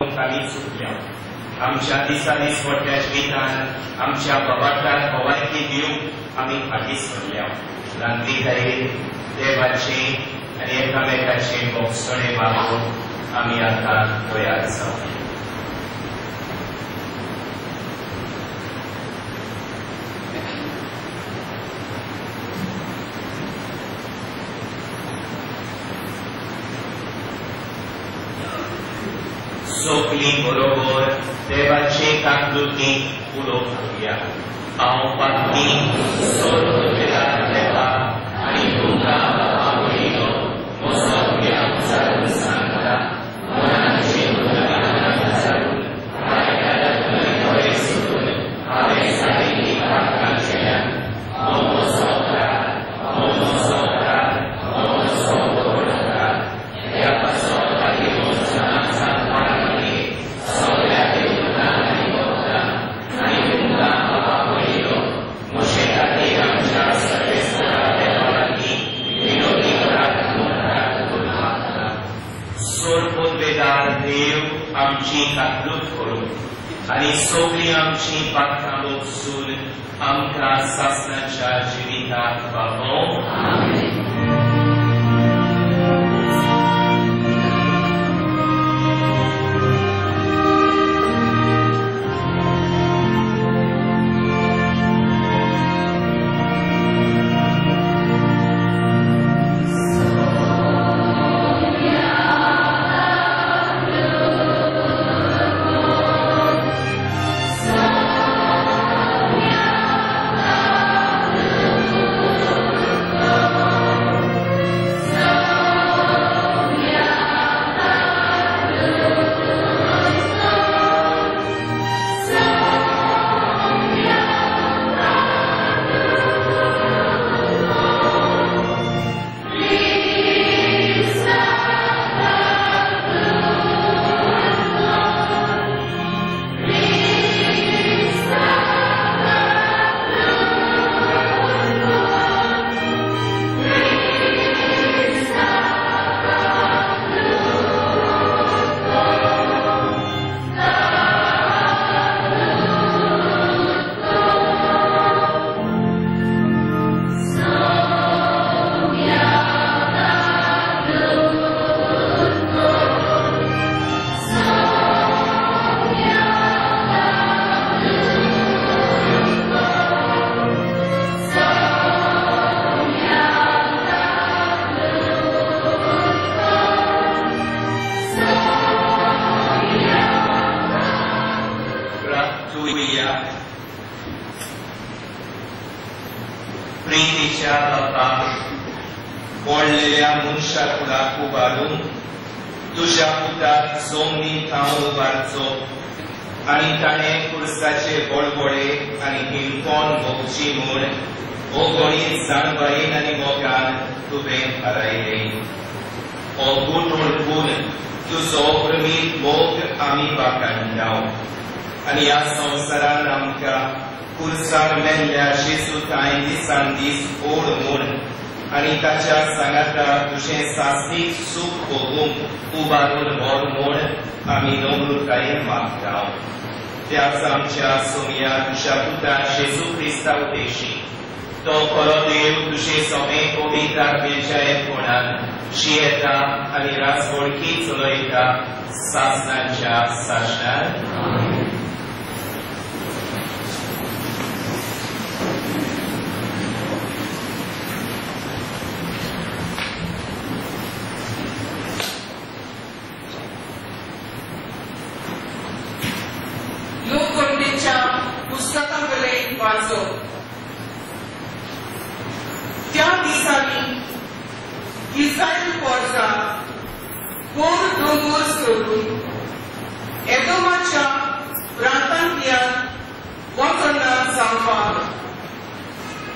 आमी चुकल्या आमच्या दिसा दीस मोठ्या जिवितान आमच्या बाबांतल्यान भवानी दिवंक आमी फाटीं सरल्या रांदली खाईर देवाची आनी एकामेकाची मोगसणे मागून आमी आतां तयार जावं सोपली बरोबर देवाचे काकलुकी उलोवंक लागया हांव पातळी सोर वेळार देवा आनी तुमकां आवडीलो मोसोव्या जावन सांगता मनाची दुकानां जारून आयकारांतली बरें सोडून हांवें साडिल्ली काकांचें हो आमची काकलूक करून आनी सगळीं आमची पाखां मोगसून आमकां सासणाच्या जिविताक पावोवं प्रीतीच्या बापाक पडलेल्या मनशा कुळाक उबारून तुज्या पुताक जमनी थांव उबारचो आनी ताणें खुर्साचे बडबडे आनी हिणकोण भोगची म्हूण हो गणीत जाणबाईन आनी मोगान तुवें हारायले हो गूण ओळखून तुजो प्रमीत मोग आमी वाखाणटाव आनी ह्या संवसारान आमकां खुर्सार मेल्ल्या शेसूताय दिसान दीस ओड म्हूण आनी ताच्या सांगाता तुजें सासणीक सूख भोगूंक उबारून व्हर म्हूण आमी नम्रतायेन मागताव त्याच आमच्या सोम्या तुज्या पुता शेजू क्रिस्ता उद्देशी तो खरो देव तुजे सोमें पवित्र आत्मेच्या एकपणान जियेता आनी रासवडकी चलयता सासणाच्या सासणान त्या दिसांनी इस्रायल पोरसा कोर दोंगर सोडून एदोमाच्या प्रांतांतल्यान वचना जावपाक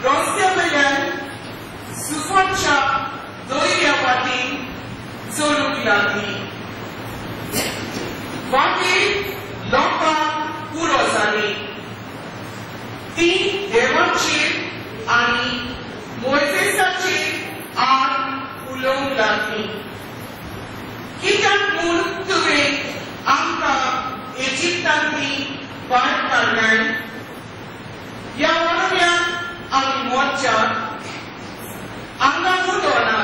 रस्त्या वयल्यान सुफोतच्या दोयऱ्या वाटेन चलूंक लागली वाटेर लोकांक पुरो जाली ती देवाचेर आनी मोइसेसाचेर आड उलोवंक लागली कित्याक म्हूण तुवें भायर काडल्याय ह्या वणव्यान आमी मोर्चात आंगाक उदोना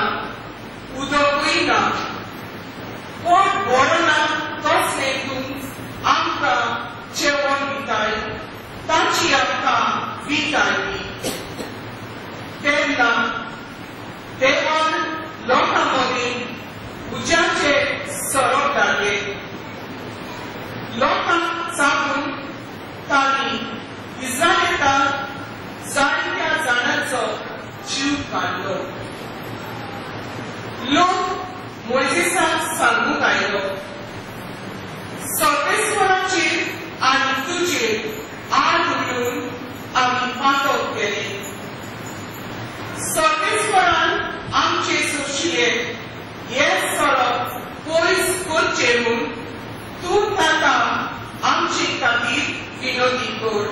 उदकूय ना पोट भरना तसले हितून आमकां जेवण दिताय तांची आमकां विताय दी तेन्ना देवान लोकां मदीं उज्याचे सरोप धाडले लोकांक सांगून तांणी इस्रायेलाक जायत्या जाणांचो जीव काडलो लोक मोइसेसाक सांगूंक आयलो सर्वेस्वराचेर आनी तुजेर आड उडून आमी पातक केले सर्वेस्वरान आमचे सुशियेक हे सरोप पयस करचे म्हूण तूं ताका आमचे खातीर विनोदी कर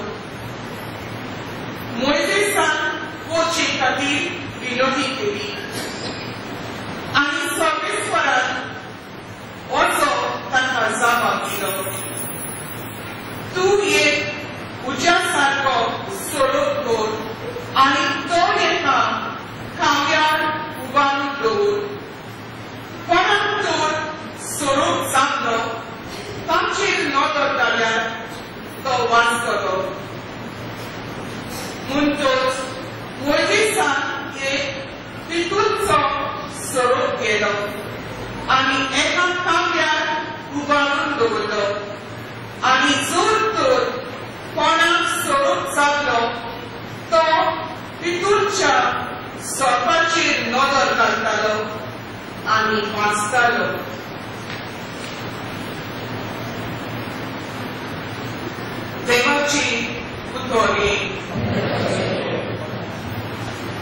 मोइसेसान पोचे खातीर विनोदी केली आनी सर्वेस्वरान असो ताका जाप दिलो तूं एक उज्या सारको सरोप कर आनी तो एका खांब्यार उबारून दवर कोणाक तर सरोप जातलो तांचेर नदर जाल्यार तो वाचतलो म्हणटच मोइसेसान एक पितूलचो सरोप केलो आनी एका खांब्यार उबारून दवरलो आनी जर तर कोणाक सरोप जातलो तो पितूलच्या सर्पाचेर नदर घालतालो आनी वाचतालो देवाची उतोरी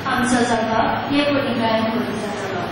आमचो जाता हे पटी गायन करून जातालो